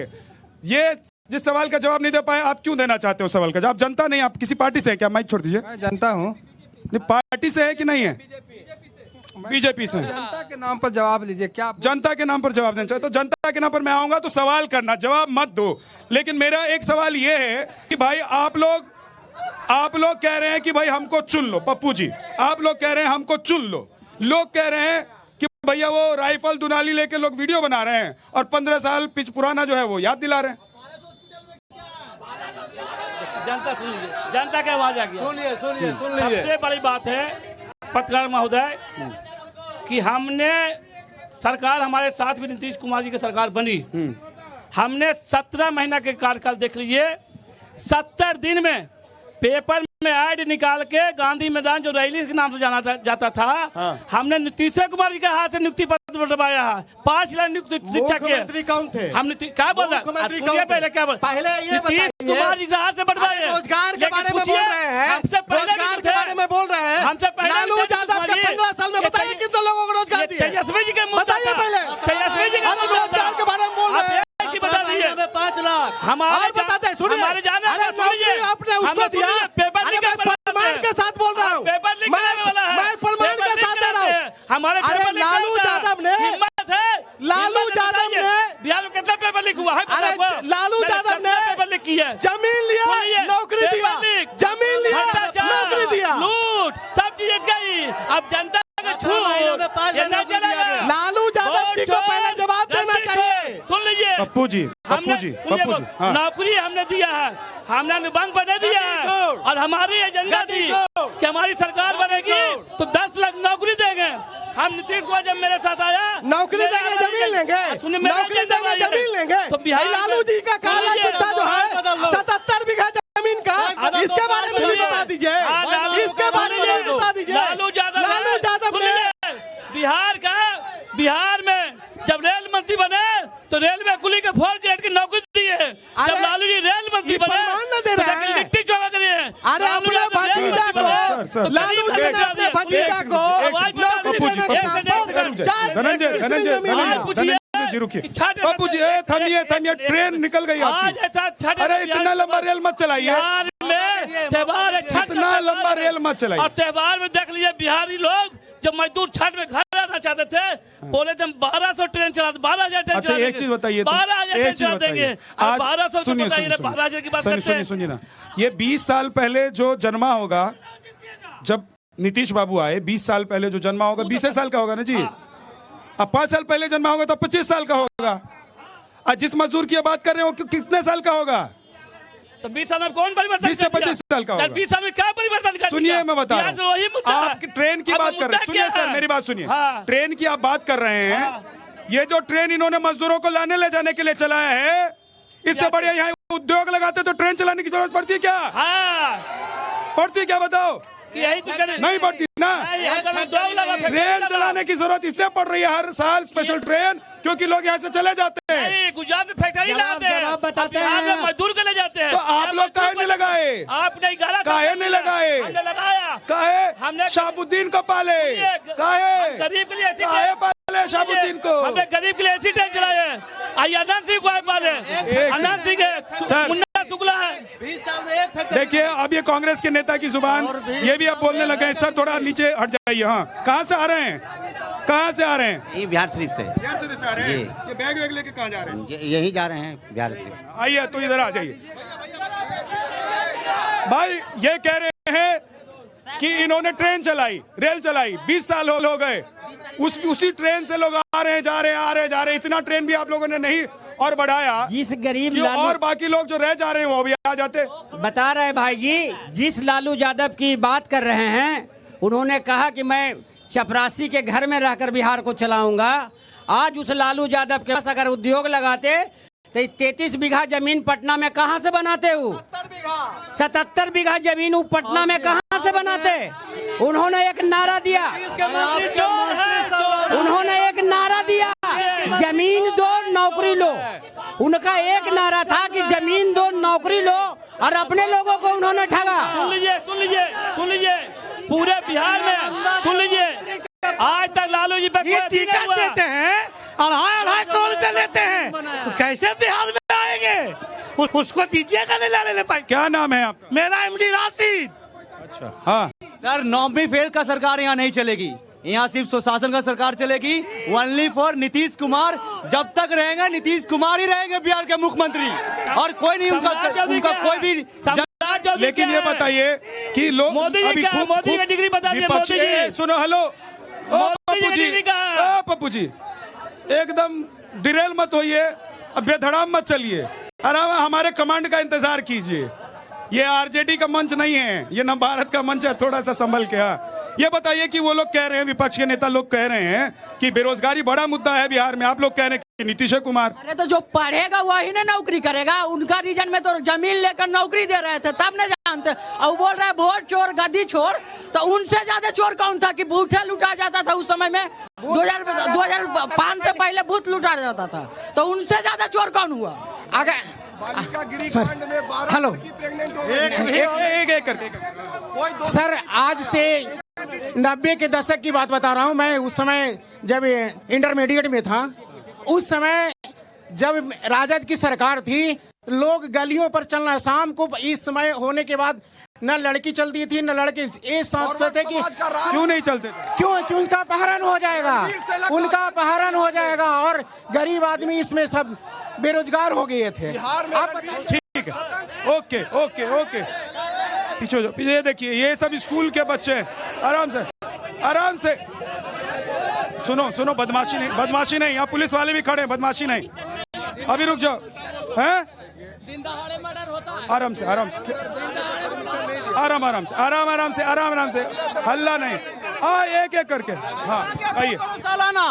ये जिस सवाल का जवाब नहीं दे पाए, आप क्यों देना चाहते हो सवाल का जवाब? जनता नहीं, आप किसी पार्टी से है क्या? माइक छोड़ दीजिए। मैं जनता हूँ। पार्टी से है कि नहीं है? बीजेपी से। जनता के नाम पर जवाब लीजिए। क्या जनता के नाम पर जवाब देना चाहते? तो जनता के नाम पर मैं आऊंगा तो सवाल करना, जवाब मत दो। लेकिन मेरा एक सवाल ये है कि भाई आप लोग कह रहे हैं कि भाई हमको चुन लो, पप्पू जी आप लोग कह रहे हैं हमको चुन लो। लोग कह रहे हैं कि भैया वो राइफल दुनाली लेके लोग वीडियो बना रहे हैं और 15 साल पुराना जो है वो याद दिला रहे हैं। जनता सुन लीजिए, जनता की आवाज आ गई। सुनिए सुनिए सुन लीजिए। सबसे बड़ी बात है पत्रकार महोदय कि हमने सरकार, हमारे साथ भी नीतीश कुमार जी की सरकार बनी, हमने 17 महीना के कार्यकाल देख लीजिए। 70 दिन में पेपर में ऐड निकाल के गांधी मैदान जो रैली के नाम से जाना जाता था, हमने नीतीश कुमार जी के हाथ से नियुक्ति पत्र बंटवाया है। 5 लाख नियुक्त शिक्षक के। कौन थे? हम क्या बोल रहे हैं? पहले क्या बोल, पहले ये नीतीश कुमार जी के हाथ से बंटवाए। रोजगार के बारे में बोल रहे हैं, हमसे पहले रोजगार के बारे में बोल रहे हैं। हमसे पहले लालू यादव के 15 साल में बताइए कितने लोगों को रोजगार दिए? तेजस्वी जी के बताइए पहले। तेजस्वी जी का रोजगार के बारे में बोल रहे हैं। बता दीजिए 5 लाख हमारे बताते हैं। सुनिए, हमारे जाने आपने उसको दिया, पेपर लीक प्रमाण के साथ बोल रहा हूँ, पेपर लीक वाला है, मैं प्रमाण के साथ दे रहा हूँ। हमारे लालू यादव ने, लालू यादव ने बिहार में कितना पेपर लीक हुआ है? लालू यादव ने पेपर लीक किया, जमीन लिया, नौकरी दिया, जमीन लिया, नौकरी दिया, लूट, सब चीज गई। अब जनता का छूट लालू यादव जी को पहले जवाब देना चाहिए। सुन लीजिए पप्पू जी, नौकरी हमने दिया है, हमने निबंध बने दिया है और हमारी एजेंडा थी कि हमारी सरकार बनेगी तो 10 लाख नौकरी देंगे। हम नीतीश कुमार जब मेरे साथ आया, नौकरी देंगे, जमीन लेंगे, नौकरी देंगे, जमीन लेंगे। तो बिहार लालू जी का काला चिट्ठा जो है 77 बीघा जमीन का, इसके बारे में भी बता दीजिए, इसके बारे में भी बता दीजिए। लालू यादव ने बिहार में जब रेल मंत्री बने तो रेलवे कुली के 4 ग्रेड की नौकरी दी है। जब लालू जी रेल मंत्री बने तो लिट्टी चौका करे। अरे अपने भतीजा को, लालू जी ने अपने भतीजा को धनंजय जी रुकिए, पप्पू जी थमिए, ट्रेन निकल गई आपकी। अरे इतना लंबा रेल मत चलाइए, त्योहार इतना लंबा रेल मत चलाइए। और त्योहार में देख लीजिए बिहारी लोग जब मजदूर छठ में घर आना चाहते थे, बोले थे 1200 ट्रेन चला, 12,000 ट्रेन चला। एक चीज बताइए, 12,000 ट्रेन चला देंगे। आज 1200 तो बताइए, 12,000 की बात करते हैं। सुनिए ना, ये 20 साल पहले जो जन्मा होगा, जब नीतीश बाबू आए 20 साल पहले जो जन्मा होगा 20 साल का होगा ना जी। अब 5 साल पहले जन्मा होगा तो 25 साल का होगा। आज जिस मजदूर की बात कर रहे हो कितने साल का होगा? तो 20 साल में कौन परिवर्तन? 20 से 25 साल साल का होगा। 20 साल में क्या परिवर्तन कर सुनिए, दिया? मैं बता रहा यहाँ तो वही हूँ, मुद्दा है। आप ट्रेन की अब बात कर रहे मुद्दा हैं। सुनिए क्या सर, है? मेरी बात सुनिए। हाँ। ट्रेन की आप बात कर रहे हैं, ये जो ट्रेन इन्होंने मजदूरों को लाने ले जाने के लिए चलाया है, इससे बढ़िया यहाँ उद्योग लगाते तो ट्रेन चलाने की जरूरत पड़ती क्या? पड़ती क्या, बताओ? यही तो नहीं पड़ती ना। ट्रेन ट्रेन चलाने की जरूरत इसलिए पड़ रही है हर साल स्पेशल ट्रेन, क्योंकि लोग यहाँ से चले जाते हैं। गुजरात में फैक्ट्री लगाते हैं, बिहार में मजदूर को ले जाते हैं। तो आप लोग काहे नहीं लगाए? आपने काहे नहीं लगाए? हमने लगाया। काहे शाहबुद्दीन को पाले? काहे गरीब के लिए ऐसी काहे पाले शाहबुद्दीन को? हमने गरीब के लिए ऐसी ट्रेन चलाई है। अनंत सिंह को पाले, अनंत सिंह है, मुन्ना शुक्ला है। देखिए, अब ये कांग्रेस के नेता की जुबान ये भी आप बोलने लगे हैं। सर थोड़ा नीचे हट जाइए। हाँ, कहाँ से आ रहे हैं? कहाँ से आ रहे हैं? ये बिहार शरीफ से। बिहार शरीफ आ रहे हैं। ये बैग वैग लेके कहाँ जा रहे हैं? यही जा रहे हैं बिहार शरीफ। आइए, तो इधर आ जाइए। भाई ये कह रहे हैं कि इन्होंने ट्रेन चलाई, रेल चलाई, 20 साल हो गए, उसी ट्रेन से लोग आ रहे हैं, जा रहे हैं, आ रहे हैं, जा रहे हैं। इतना ट्रेन भी आप लोगों ने नहीं और बढ़ाया। जिस गरीब और बाकी लोग जो रह जा रहे हैं वो भी आ जाते। बता रहे भाई जी, जिस लालू यादव की बात कर रहे हैं, उन्होंने कहा कि मैं चपरासी के घर में रहकर बिहार को चलाऊंगा। आज उस लालू यादव के पास अगर उद्योग लगाते तो 33 बीघा जमीन पटना में कहाँ से बनाते? वो 77 बीघा जमीन वो पटना में कहाँ से बनाते? उन्होंने एक नारा दिया, उन्होंने एक नारा दिया, जमीन दो नौकरी लो। उनका एक नारा था कि जमीन दो नौकरी लो, और अपने लोगों को उन्होंने ठगा। सुन लीजिए, पूरे बिहार में सुन लीजिए, आज तक लालू जी पे टिकट देते हैं और 2.5 करोड़ रुपए लेते हैं, तो कैसे बिहार में आएंगे? उसको दीजिएगा नहीं लाने पाए। क्या नाम है आपका? मेरा एमडी राशिद। अच्छा, हाँ सर, 9वीं फेल का सरकार यहाँ नहीं चलेगी, यहाँ सिर्फ सुशासन का सरकार चलेगी। Only for Nitish Kumar. जब तक रहेंगे नीतीश कुमार ही रहेंगे बिहार के मुख्यमंत्री, और कोई नहीं उनका कोई भी। लेकिन ये बताइए कि लोग मोदी जी का, मोदी का डिग्री बता दिए मोदी जी। सुनो, हेलो पप्पू जी, एकदम डिरेल मत होइए, अब बेधड़ाम मत चलिए, आराम हमारे कमांड का इंतजार कीजिए। ये आरजेडी का मंच नहीं है, ये नव भारत का मंच है, थोड़ा सा संभल के। हाँ, ये बताइए कि वो लोग कह रहे हैं, विपक्ष के नेता लोग कह रहे हैं कि बेरोजगारी बड़ा मुद्दा है बिहार में, आप लोग कह रहे हैं कि नीतीश कुमार। अरे तो जो पढ़ेगा वही ना नौकरी करेगा। उनका रीजन में तो जमीन लेकर नौकरी दे रहे थे, तब न जानते। और बोल रहे वोट चोर गद्दी चोर, तो उनसे ज्यादा चोर कौन था कि बूथ लुटा जाता था उस समय में? 2005 से पहले बूथ लुटा जाता था, तो उनसे ज्यादा चोर कौन हुआ? अगर हेलो, सर, आज से 90 के दशक की बात बता रहा हूँ मैं। उस समय जब इंटरमीडिएट में था, उस समय जब राजद की सरकार थी, लोग गलियों पर चलना, शाम को इस समय होने के बाद न लड़की चलती थी न लड़के। ये सोचते थे कि क्यों नहीं चलते, क्यों उनका अपहरण हो जाएगा, उनका अपहरण हो जाएगा, और गरीब आदमी इसमें सब बेरोजगार हो गए थे। ठीक है, ओके ओके ओके, पीछे जो पीछे देखिए, ये सब स्कूल के बच्चे, आराम से आराम से। सुनो सुनो, बदमाशी नहीं, बदमाशी नहीं, यहाँ पुलिस वाले भी खड़े हैं, बदमाशी नहीं। अभी रुक जाओ, हैं? आराम से आराम से, आराम आराम से, आराम से, आराम से, हल्ला नहीं। एक एक करके। हाँ, आइए। सालाना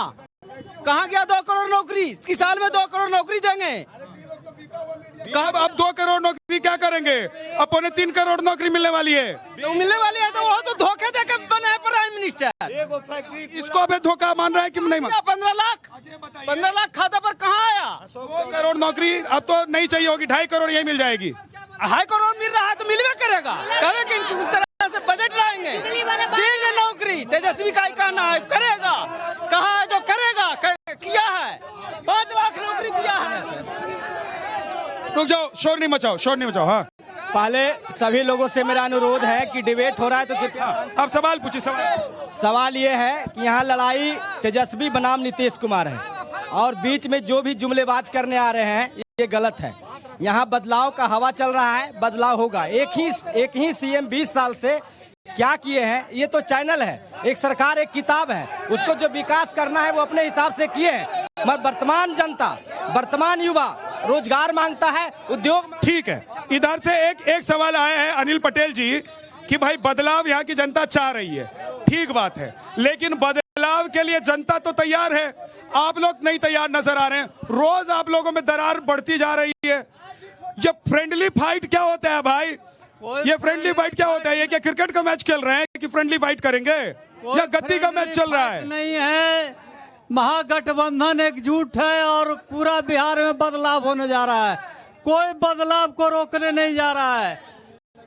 कहाँ गया 2 करोड़ नौकरी? इस साल में 2 करोड़ नौकरी देंगे। अब 2 करोड़ नौकरी क्या करेंगे? अब 3.25 करोड़ नौकरी मिलने वाली है। तो मिलने वाली है, तो वो तो धोखे दे के बने हैं प्राइम मिनिस्टर। इसको अभी धोखा मान रहा है कि नहीं? 15 लाख खाता पर कहाँ आया? 2 करोड़ नौकरी अब तो नहीं चाहिए होगी, 2.5 करोड़ यही मिल जाएगी। 2.5 करोड़ मिल रहा है तो मिलवे करेगा। कहे उस तरह से बजट लाएंगे, देंगे नौकरी। तेजस्वी का ही कहना है करेगा, कहा है जो करेगा, किया है। 5 लाख नौकरी दिया है। रुक जाओ, शोर नहीं मचाओ, शोर नहीं मचाओ। हाँ, पहले सभी लोगों से मेरा अनुरोध है कि डिबेट हो रहा है तो कृपया आप सवाल पूछिए। सवाल ये है कि यहाँ लड़ाई तेजस्वी बनाम नीतीश कुमार है, और बीच में जो भी जुमलेबाज करने आ रहे हैं ये गलत है। यहाँ बदलाव का हवा चल रहा है, बदलाव होगा। एक ही सीएम 20 साल से क्या किए हैं, ये तो चैनल है, एक सरकार एक किताब है, उसको जो विकास करना है वो अपने हिसाब से किए हैं। मगर वर्तमान जनता, वर्तमान युवा रोजगार मांगता है, उद्योग। ठीक है, इधर से एक सवाल आया है अनिल पटेल जी कि भाई बदलाव यहाँ की जनता चाह रही है, ठीक बात है, लेकिन बदलाव के लिए जनता तो तैयार है, आप लोग नहीं तैयार नजर आ रहे हैं। रोज आप लोगों में दरार बढ़ती जा रही है। ये फ्रेंडली फाइट क्या होता है भाई? ये फ्रेंडली फाइट क्या होता है? ये क्या क्रिकेट का मैच खेल रहे हैं कि फ्रेंडली फाइट करेंगे, या गद्दी का मैच चल रहा है? नहीं है, महागठबंधन एकजुट है और पूरा बिहार में बदलाव होने जा रहा है। कोई बदलाव को रोकने नहीं जा रहा है।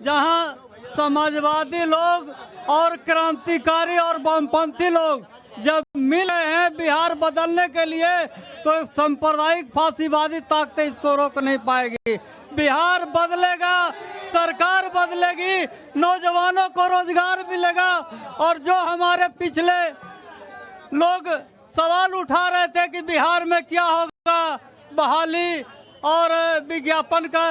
जहां समाजवादी लोग और क्रांतिकारी और वामपंथी लोग जब मिले हैं बिहार बदलने के लिए, तो सांप्रदायिक फांसीवादी ताकतें इसको रोक नहीं पाएगी। बिहार बदलेगा, सरकार बदलेगी, नौजवानों को रोजगार मिलेगा। और जो हमारे पिछले लोग सवाल उठा रहे थे कि बिहार में क्या होगा, बहाली और विज्ञापन का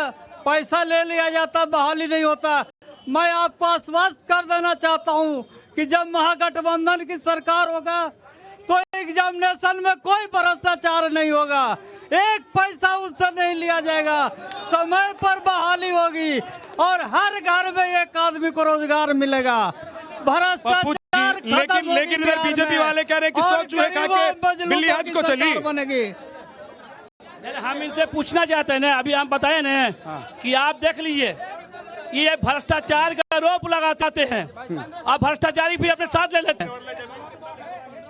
पैसा ले लिया जाता, बहाली नहीं होता। मैं आपको आश्वस्त कर देना चाहता हूं कि जब महागठबंधन की सरकार होगा तो एग्जामिनेशन में कोई भ्रष्टाचार नहीं होगा, एक पैसा उससे नहीं लिया जाएगा, समय पर बहाली होगी और हर घर में एक आदमी को रोजगार मिलेगा। भ्रष्टाचार लेकिन इधर बीजेपी वाले कह रहे हैं कि सौ चूहे खा के बिल्ली हज को चली बनेगी। हम इनसे पूछना चाहते हैं ना, अभी हम बताए ना कि आप देख लीजिए, ये भ्रष्टाचार का आरोप लगाते हैं और भ्रष्टाचारी भी अपने साथ ले लेते हैं।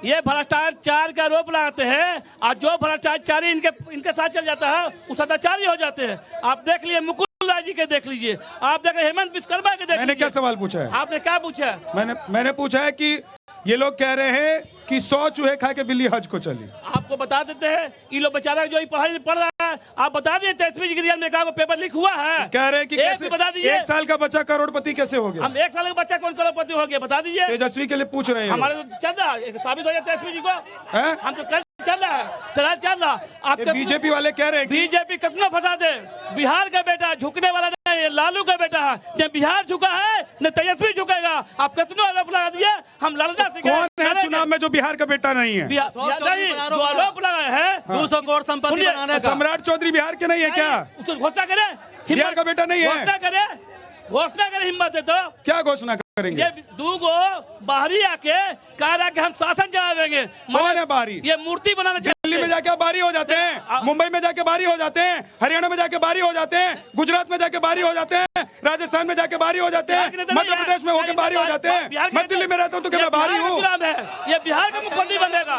ये भ्रष्टाचार का आरोप लगाते हैं और जो भ्रष्टाचारी इनके साथ चल जाता है वो सदाचारी हो जाते हैं। आप देख लीजिए मुकुल राय जी के देख लीजिए, आप देख हेमंत विश्वकर्मा के देख लीजिए। मैंने क्या सवाल पूछा है? आपने क्या पूछा? मैंने पूछा है कि ये लोग कह रहे हैं कि 100 चूहे खा के बिल्ली हज को चली। आपको बता देते हैं, ये लोग बेचारा जो पढ़ाई पढ़ रहा है, आप बता दिए तेजस्वी जी में कहा पेपर लीक हुआ है, कह रहे हैं कि कैसे बता दीजिए, 1 साल का बच्चा करोड़पति कैसे हो गया? हम 1 साल का बच्चा कौन करोड़पति हो गया बता दीजिए। तेजस्वी के लिए पूछ रहे हैं, हमारे तो चल रहा है, साबित हो जाए तेजस्वी जी को, हम तो चल रहा है, चल रहा। आपके बीजेपी वाले कह रहे हैं बीजेपी कितना फंसा दे, बिहार का बेटा झुकने वाला नहीं, लालू का बेटा है, न बिहार झुका है न तेजस्वी झुकेगा। आप कितना आरोप लगा दिए, हम लड़ना कौन है चुनाव में जो बिहार का बेटा नहीं है? जो आरोप लगाए हैं 200 करोड़ संपत्ति बनाने का। सम्राट चौधरी बिहार के नहीं है क्या? घोषणा करे, बिहार का बेटा नहीं है, घोषणा करे, हिम्मत है तो क्या घोषणा करेंगे? ये दूगो बाहरी आके कह रहा कि हम शासन चलावेंगे। कौन है बाहरी? ये मूर्ति बनाना चाहिए। दिल्ली में जाके बाहरी हो जाते हैं, मुंबई में जाके बाहरी हो जाते हैं, हरियाणा में जाके बाहरी हो जाते हैं, गुजरात में जाके बाहरी हो जाते हैं, राजस्थान में जाके बाहरी हो जाते हैं, मध्य प्रदेश में होकर बाहरी हो जाते हैं। मैं दिल्ली में रहता हूँ तो क्या मैं बाहरी हूँ? ये बिहार का मुख्यमंत्री बनेगा।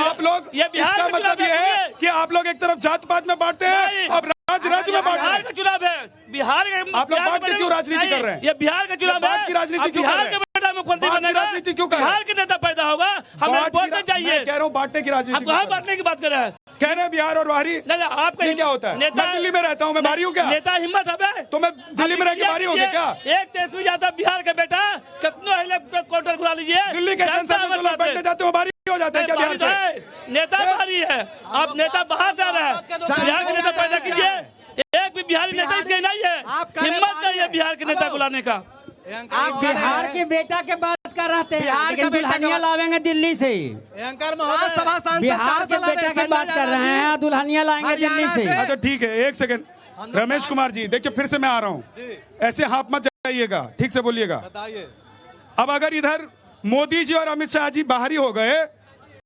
आप लोग, इसका मतलब ये है कि आप लोग एक तरफ जात पात में बांटते हैं और राज्य में बांट रहे हैं। बिहार का चुनाव है, बिहार का आप लोग बांट के क्यों राजनीति कर रहे हैं? ये बिहार का चुनाव है, की राजनीति क्यों कर रहे हैं? बिहार का बेटा मुख्यमंत्री बनेगा, राजनीति क्यों कर रहे हैं? बिहार के नेता पैदा होगा, हमें बोलना चाहिए। कह रहा हूँ बांटने की राजनीति, हम कहाँ बांटने की बात कर रहे हैं? कह रहे हैं बिहार और बाहरी। आपका क्या होता है? मैं दिल्ली में रहता हूँ, मैं बाहरी हूँ क्या? नेता हिम्मत है तो मैं दिल्ली में रह के बाहरी हो गया क्या? एक तेजस्वी यादव बिहार का बेटा कितना क्वार्टर खुला लीजिए, दिल्ली के संसद में लोग बैठने जाते हो बाहरी हो जाते हैं क्या? बिहार से नेता बाहरी है, आप नेता बाहर जा रहे हैं, बिहार के नेता पैदा कीजिए। एक भी बिहारी नेता इसके नहीं है, हिम्मत नहीं है बिहार के नेता को लाने का। आप बिहार के बेटा के बात कर रहे थे, बिहार का दुल्हनिया लावेंगे दिल्ली से। बिहार के बेटा की बात कर रहे हैं, दुल्हनिया लाएंगे दिल्ली से। अच्छा ठीक है, 1 सेकंड रमेश कुमार जी, देखिए फिर से मैं आ रहा हूँ, ऐसे हाथ मत जाइएगा, ठीक से बोलिएगा। अब अगर इधर मोदी जी और अमित शाह जी बाहरी हो गए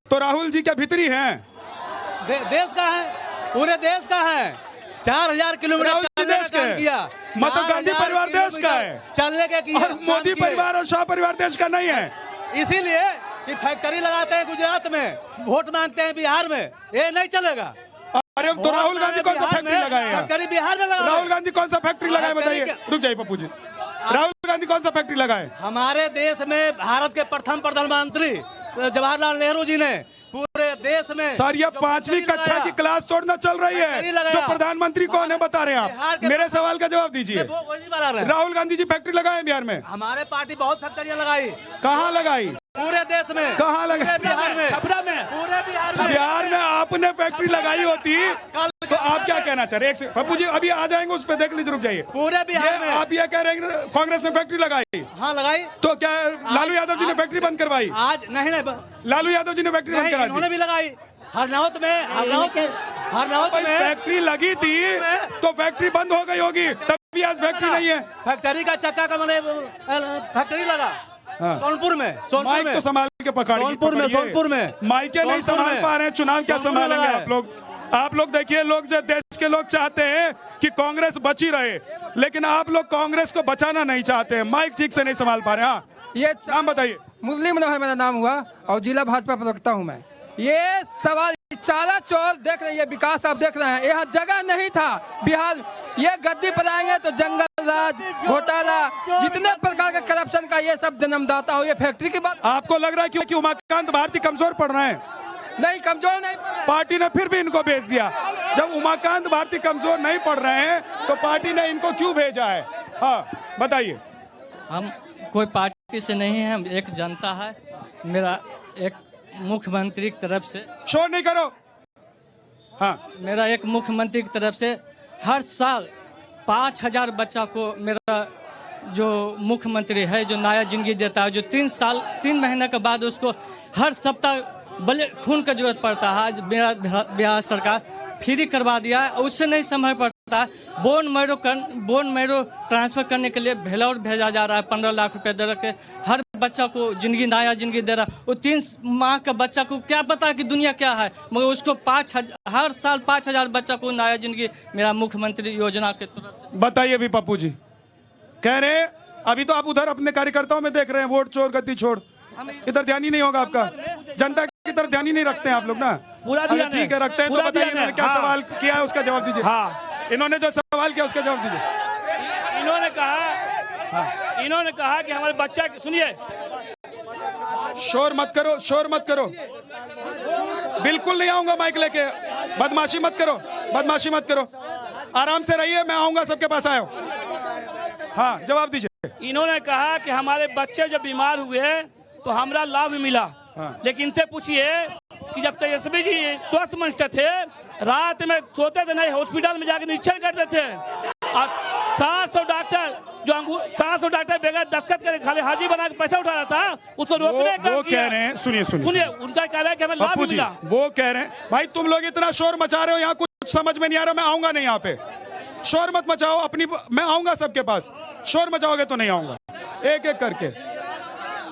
तो राहुल जी क्या भीतरी हैं? देश का है, पूरे देश का है। 4000 किलोमीटर देश का किया, मतलब गांधी परिवार देश का है, चलने के किया। मोदी परिवार और शाह परिवार देश का नहीं है। इसीलिए कि फैक्ट्री लगाते हैं गुजरात में, वोट मांगते हैं बिहार में, ये नहीं चलेगा। अरे तो राहुल गांधी कौन सा फैक्ट्री लगाए? फैक्ट्री बिहार में लगा। राहुल गांधी कौन सा फैक्ट्री लगाए बताइए? रुक जाइए पप्पू जी, राहुल गांधी कौन सा फैक्ट्री लगाए? हमारे देश में भारत के प्रथम प्रधानमंत्री जवाहरलाल नेहरू जी ने पूरे देश में। सर ये 5वीं कक्षा की क्लास तोड़ना चल रही है, जो प्रधानमंत्री कौन है बता रहे हैं आप? मेरे सवाल का जवाब दीजिए। राहुल गांधी जी फैक्ट्री लगाए बिहार में? हमारे पार्टी बहुत फैक्ट्रियां लगाई। कहाँ लगाई? पूरे देश में। कहाँ लगाई? बिहार में, छपरा में, पूरे बिहार में। बिहार में आपने फैक्ट्री लगाई होती तो आप क्या कहना चाह रहे हैं? पप्पू जी अभी आ जाएंगे उस पर, देख लीजिए, रुक जाइए। पूरे बिहार में आप ये कह रहे हैं कांग्रेस ने फैक्ट्री लगाई? हाँ लगाई। तो क्या लालू यादव जी ने फैक्ट्री बंद करवाई? आज नहीं, लालू यादव जी ने फैक्ट्री बंद करवाई, उन्होंने भी लगाई। हरनौत में भाई फैक्ट्री लगी थी तो फैक्ट्री बंद हो गई होगी, तभी आज फैक्ट्री नहीं है। फैक्ट्री का चक्का का मैंने फैक्ट्री लगा सोनपुर में, माइक तो संभाल के पकड़िए। सोनपुर में माइक नहीं संभाल पा रहे हैं, चुनाव क्या संभालेंगे आप लोग? आप लोग देखिए, लोग जो देश के लोग चाहते हैं कि कांग्रेस बची रहे, लेकिन आप लोग कांग्रेस को बचाना नहीं चाहते हैं, माइक ठीक से नहीं संभाल पा रहे। हाँ, ये नाम बताइए। मुस्लिम मनोहर मेरा नाम हुआ और जिला भाजपा प्रवक्ता हूँ मैं। ये सवाल चारा चौर देख रही है, विकास आप देख रहे हैं, यहाँ जगह नहीं था बिहार। ये गद्दी पर आएंगे तो जंगल राज, घोटाला, जितने प्रकार का करप्शन का ये सब जन्मदाता हो। ये फैक्ट्री की बात आपको लग रहा है कि उमाकांत भारती कमजोर पड़ रहे हैं? नहीं, कमजोर नहीं। पार्टी ने फिर भी इनको भेज दिया। जब उमाकांत भारती कमजोर नहीं पड़ रहे हैं तो पार्टी ने इनको क्यों भेजा है? हाँ बताइए। हम कोई पार्टी से नहीं है, हम एक जनता है। मेरा एक मुख्यमंत्री की तरफ से, शोर नहीं करो। हाँ, मेरा एक मुख्यमंत्री की तरफ से हर साल 5000 बच्चा को, मेरा जो मुख्यमंत्री है जो नया जिंदगी देता है, जो 3 महीने के बाद उसको हर सप्ताह ब्लड खून का जरूरत पड़ता है, आज मेरा बिहार सरकार फ्री करवा दिया है। उससे नहीं समय पड़ता है, बोन मैरो ट्रांसफर करने के लिए भेलौर भेजा जा रहा है, 15 लाख रुपए दे रखे हर बच्चा को नया जिंदगी दे रहा है। वो 3 माह का बच्चा को क्या पता कि दुनिया क्या है, मगर उसको हर साल 5000 बच्चा को नया जिंदगी मेरा मुख्यमंत्री योजना के तरफ। बताइए अभी पप्पू जी कह रहे हैं, अभी तो आप उधर अपने कार्यकर्ताओं में देख रहे हैं, वोट चोर गद्दी छोड़, इधर ध्यान ही नहीं होगा आपका, जनता की तरफ ध्यान ही नहीं रखते हैं आप लोग ना। पूरा ठीक है, रखते हैं तो बताइए इन्होंने क्या सवाल किया है उसका जवाब दीजिए। हाँ, इन्होंने जो सवाल किया उसका जवाब दीजिए। इन्होंने कहा कि हमारे बच्चा, सुनिए, शोर मत करो, शोर मत करो, बिल्कुल नहीं आऊंगा माइक लेके, बदमाशी मत करो, बदमाशी मत करो, आराम से रहिए, मैं आऊंगा, सबके पास आयो। हाँ, जवाब दीजिए। इन्होंने कहा कि हमारे बच्चे जब बीमार हुए तो हमारा लाभ मिला। हाँ। लेकिन इनसे पूछिए कि जब तेजस्वी जी स्वास्थ्य मिनिस्टर थे, रात में सोते थे नहीं, हॉस्पिटल में जाकर निरीक्षण करते थे, और 700 डॉक्टर बगैर दस्तखत करे खाली हाजी बना के पैसा उठा रहा था, उसको रोकने का वो कह रहे हैं, सुनिए, उनका कह रहा है कि हमें लाभ मिला। वो कह रहे हैं भाई तुम लोग इतना शोर मचा रहे हो, यहाँ कुछ समझ में नहीं आ रहा, मैं आऊंगा नहीं यहाँ पे, शोर मत मचाओ अपनी, मैं आऊंगा सबके पास, शोर मचाओगे तो नहीं आऊंगा, एक एक करके।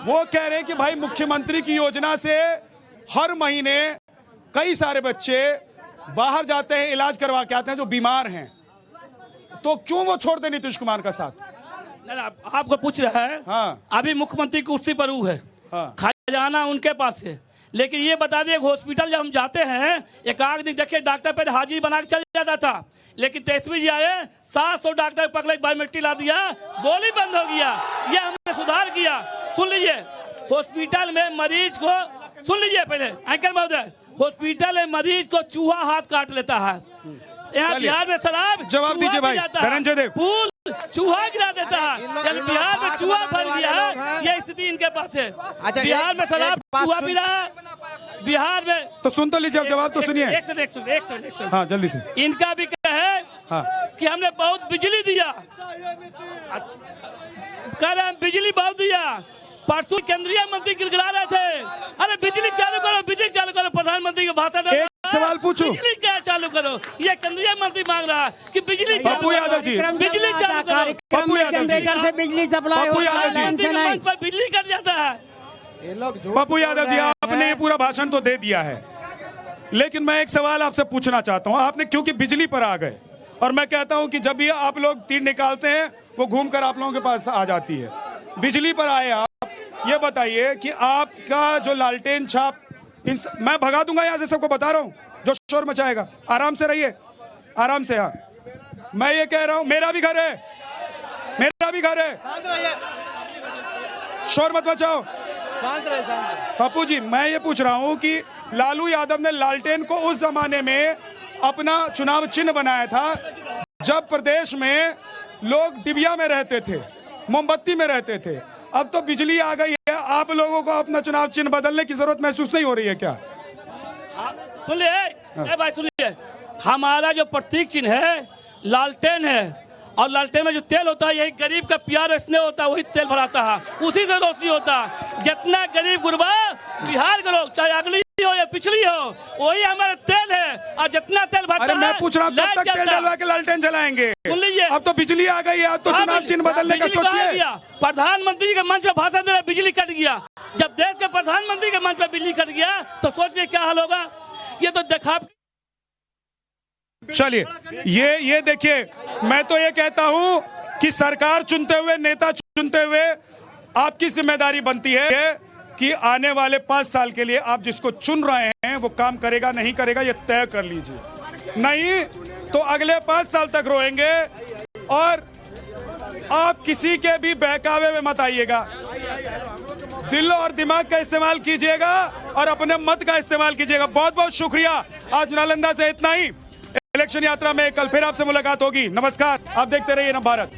वो कह रहे हैं कि भाई मुख्यमंत्री की योजना से हर महीने कई सारे बच्चे बाहर जाते हैं, इलाज करवा के आते हैं जो बीमार हैं, तो क्यों वो छोड़ दे नीतीश कुमार का साथ? आपको पूछ रहा है। हाँ। अभी मुख्यमंत्री कुर्सी पर वो है। हाँ। खजाना उनके पास है, लेकिन ये बता दें हॉस्पिटल जब हम जाते हैं, एक आग दिन देखिए डॉक्टर पे हाजिरी बना के चल जाता था, लेकिन तेजस्वी जी आए, 700 डॉक्टर पकड़े, बायोमेट्रिक ला दिया, गोली बंद हो गया। ये हमने सुधार किया। सुन लीजिए, हॉस्पिटल में मरीज को, सुन लीजिए पहले एंकर महोदय, हॉस्पिटल में मरीज को चूहा हाथ काट लेता है, यहाँ बिहार में शराब, जवाब दीजिए भाई धनंजय देव, फूल चूहा गिरा देता है, जब बिहार में चूहा फैल गया है, ये स्थिति इनके पास है। बिहार में शराब चूहा पी रहा है, बिहार में। तो सुन तो लीजिए, जवाब तो सुनिए। एक सेकंड। हाँ, जल्दी से। इनका भी क्या है? हाँ। कि हमने बहुत बिजली दिया, कह रहे हैं बिजली बहुत दिया। परसों केंद्रीय मंत्री गिड़गिड़ा रहे थे, अरे बिजली चालू करो, बिजली चालू करो, प्रधानमंत्री को भाषण। एक सवाल पूछूं, बिजली क्या चालू करो? ये केंद्रीय मंत्री मांग रहा है कि बिजली चालू पप्पू यादव जी, बिजली चालू करो, पप्पू यादव जी से बिजली सप्लाई पप्पू यादव जी, पर बिजली कट जाता है। पप्पू यादव जी, आपने ये पूरा भाषण तो दे दिया है, लेकिन मैं एक सवाल आपसे पूछना चाहता हूँ। आपने क्योंकि बिजली पर आ गए, और मैं कहता हूँ कि जब भी आप लोग तीर निकालते हैं वो घूमकर आप लोगों के पास आ जाती है। बिजली पर आए आप, ये बताइए कि आपका जो लालटेन छाप, मैं भगा दूंगा यहाँ से, सबको बता रहा हूँ, जो शोर मचाएगा। आराम से रहिए, आराम से। हाँ, मैं ये कह रहा हूँ, मेरा भी घर है, मेरा भी घर है, शोर मत मचाओ। पप्पू जी, मैं ये पूछ रहा हूँ कि लालू यादव ने लालटेन को उस जमाने में अपना चुनाव चिन्ह बनाया था जब प्रदेश में लोग डिबिया में रहते थे, मोमबत्ती में रहते थे। अब तो बिजली आ गई है, आप लोगों को अपना चुनाव चिन्ह बदलने की जरूरत महसूस नहीं हो रही है क्या? सुनिए भाई, सुनिए, हमारा जो प्रतीक चिन्ह है लालटेन है, और लालटेन में जो तेल होता है, यही गरीब का प्यार स्नेह होता है, वही तेल भराता है, उसी से रोशनी होता है। जितना गरीब गुरबा बिहार के लोग, चाहे अगली हो या पिछली हो, वही हमारा तेल है। और जितना तेल भरता अरे है, मैं पूछ रहा हूँ कब तक तेल डलवा के लालटेन जलाएंगे? सुन लीजिए, अब तो बिजली आ गई है, अब तो चुनाव चिन्ह बदलने का सोचिए। प्रधानमंत्री के मंच पे भाषण दे रहे, बिजली कट गया। जब देश के प्रधानमंत्री के मंच पे बिजली कट गया तो सोचिए क्या हाल होगा। ये तो देखा। चलिए, ये देखिए, मैं तो ये कहता हूं कि सरकार चुनते हुए, नेता चुनते हुए आपकी जिम्मेदारी बनती है कि आने वाले 5 साल के लिए आप जिसको चुन रहे हैं वो काम करेगा नहीं करेगा ये तय कर लीजिए। नहीं तो अगले 5 साल तक रोएंगे और आप किसी के भी बहकावे में मत आइएगा। दिल और दिमाग का इस्तेमाल कीजिएगा और अपने मत का इस्तेमाल कीजिएगा। बहुत बहुत शुक्रिया। आज नालंदा से इतना ही। इलेक्शन यात्रा में कल फिर आपसे मुलाकात होगी। नमस्कार। आप देखते रहिए नवभारत।